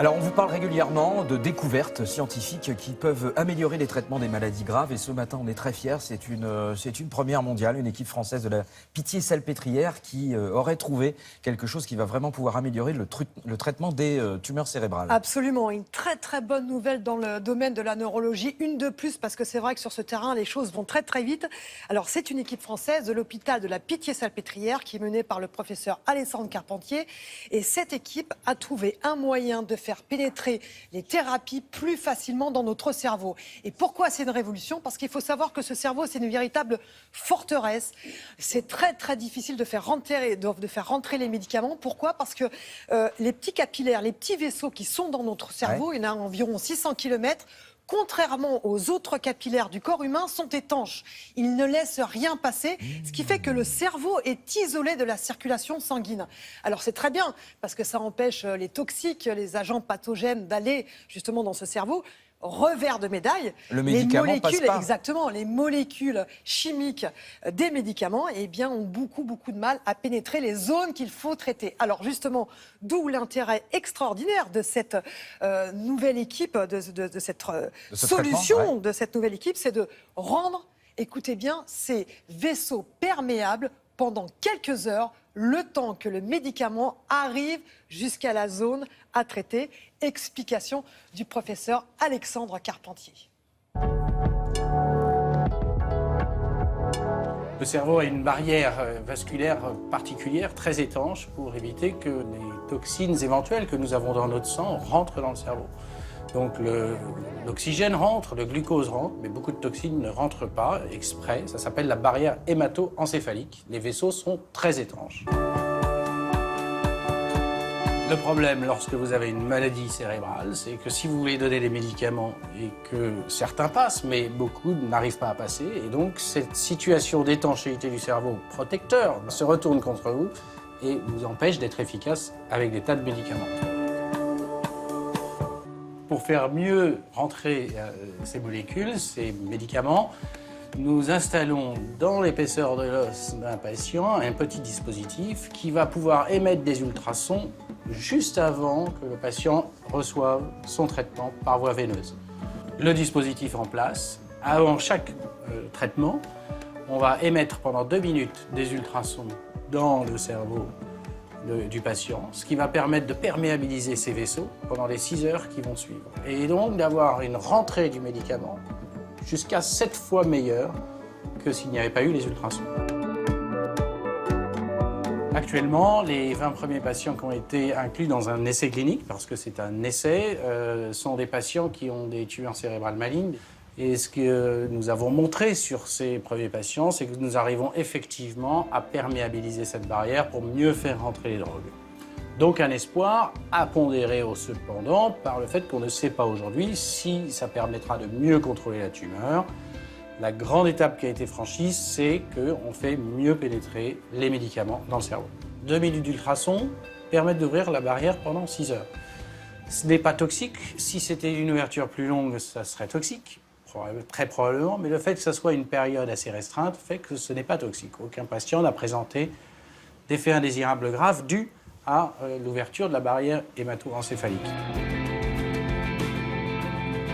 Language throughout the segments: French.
Alors, on vous parle régulièrement de découvertes scientifiques qui peuvent améliorer les traitements des maladies graves. Et ce matin, on est très fiers. C'est une première mondiale, une équipe française de la Pitié-Salpêtrière qui aurait trouvé quelque chose qui va vraiment pouvoir améliorer le traitement des tumeurs cérébrales. Absolument. Une très très bonne nouvelle dans le domaine de la neurologie. Une de plus parce que c'est vrai que sur ce terrain, les choses vont très très vite. Alors, c'est une équipe française de l'hôpital de la Pitié-Salpêtrière qui est menée par le professeur Alexandre Carpentier. Et cette équipe a trouvé un moyen de faire pénétrer les thérapies plus facilement dans notre cerveau. Et pourquoi c'est une révolution? Parce qu'il faut savoir que ce cerveau, c'est une véritable forteresse. C'est très très difficile de faire rentrer les médicaments. Pourquoi? Parce que les petits capillaires, les petits vaisseaux qui sont dans notre cerveau, il y en a environ 600 km, contrairement aux autres capillaires du corps humain, sont étanches. Ils ne laissent rien passer, ce qui fait que le cerveau est isolé de la circulation sanguine. Alors c'est très bien, parce que ça empêche les toxiques, les agents pathogènes d'aller justement dans ce cerveau. Revers de médaille, le médicament les molécules, passe pas. exactement, les molécules chimiques des médicaments, eh bien, ont beaucoup de mal à pénétrer les zones qu'il faut traiter. Alors justement, d'où l'intérêt extraordinaire de cette nouvelle équipe, de cette solution de cette nouvelle équipe, c'est de rendre, écoutez bien, ces vaisseaux perméables pendant quelques heures, le temps que le médicament arrive jusqu'à la zone à traiter. Explication du professeur Alexandre Carpentier. Le cerveau a une barrière vasculaire particulière, très étanche, pour éviter que les toxines éventuelles que nous avons dans notre sang rentrent dans le cerveau. Donc l'oxygène rentre, le glucose rentre, mais beaucoup de toxines ne rentrent pas exprès. Ça s'appelle la barrière hémato-encéphalique. Les vaisseaux sont très étanches. Le problème lorsque vous avez une maladie cérébrale, c'est que si vous voulez donner des médicaments et que certains passent, mais beaucoup n'arrivent pas à passer, et donc cette situation d'étanchéité du cerveau protecteur se retourne contre vous et vous empêche d'être efficace avec des tas de médicaments. Pour faire mieux rentrer ces molécules, ces médicaments, nous installons dans l'épaisseur de l'os d'un patient un petit dispositif qui va pouvoir émettre des ultrasons juste avant que le patient reçoive son traitement par voie veineuse. Le dispositif en place, avant chaque traitement, on va émettre pendant 2 minutes des ultrasons dans le cerveau du patient, ce qui va permettre de perméabiliser ces vaisseaux pendant les 6 heures qui vont suivre. Et donc d'avoir une rentrée du médicament jusqu'à 7 fois meilleure que s'il n'y avait pas eu les ultrasons. Actuellement, les 20 premiers patients qui ont été inclus dans un essai clinique, parce que c'est un essai, sont des patients qui ont des tumeurs cérébrales malignes. Et ce que nous avons montré sur ces premiers patients, c'est que nous arrivons effectivement à perméabiliser cette barrière pour mieux faire rentrer les drogues. Donc un espoir à pondérer cependant par le fait qu'on ne sait pas aujourd'hui si ça permettra de mieux contrôler la tumeur. La grande étape qui a été franchie, c'est qu'on fait mieux pénétrer les médicaments dans le cerveau. 2 minutes d'ultrasons permettent d'ouvrir la barrière pendant 6 heures. Ce n'est pas toxique. Si c'était une ouverture plus longue, ça serait toxique. Très probablement, mais le fait que ce soit une période assez restreinte fait que ce n'est pas toxique. Aucun patient n'a présenté d'effets indésirables graves dus à l'ouverture de la barrière hémato-encéphalique.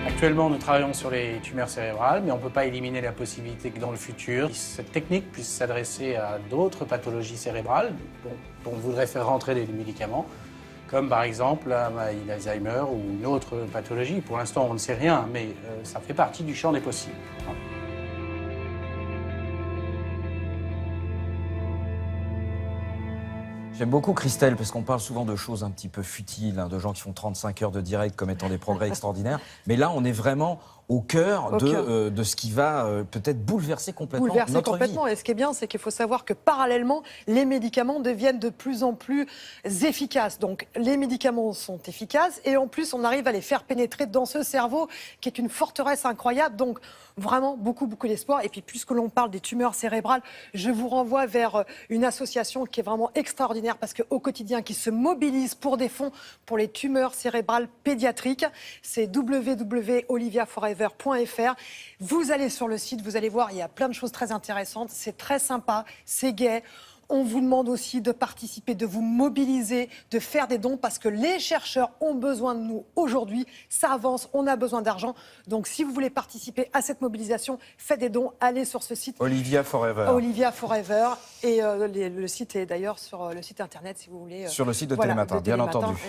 Actuellement, nous travaillons sur les tumeurs cérébrales, mais on ne peut pas éliminer la possibilité que dans le futur, cette technique puisse s'adresser à d'autres pathologies cérébrales dont on voudrait faire rentrer des médicaments, comme par exemple l'Alzheimer ou une autre pathologie. Pour l'instant, on ne sait rien, mais ça fait partie du champ des possibles. J'aime beaucoup Christelle, parce qu'on parle souvent de choses un petit peu futiles, de gens qui font 35 heures de direct comme étant des progrès extraordinaires. Mais là, on est vraiment au cœur de ce qui va peut-être bouleverser complètement notre vie. Et ce qui est bien, c'est qu'il faut savoir que parallèlement, les médicaments deviennent de plus en plus efficaces. Donc les médicaments sont efficaces et en plus, on arrive à les faire pénétrer dans ce cerveau qui est une forteresse incroyable. Donc vraiment beaucoup d'espoir. Et puis puisque l'on parle des tumeurs cérébrales, je vous renvoie vers une association qui est vraiment extraordinaire parce qu'au quotidien, qui se mobilise pour des fonds pour les tumeurs cérébrales pédiatriques. C'est www.oliviaforever.fr. Vous allez sur le site, vous allez voir, il y a plein de choses très intéressantes. C'est très sympa, c'est gai. On vous demande aussi de participer, de vous mobiliser, de faire des dons parce que les chercheurs ont besoin de nous aujourd'hui. Ça avance, on a besoin d'argent. Donc si vous voulez participer à cette mobilisation, faites des dons, allez sur ce site. Olivia Forever. Olivia Forever. Et le site est d'ailleurs sur le site internet si vous voulez. Sur le site de voilà, Télématin, de bien Télématin. entendu.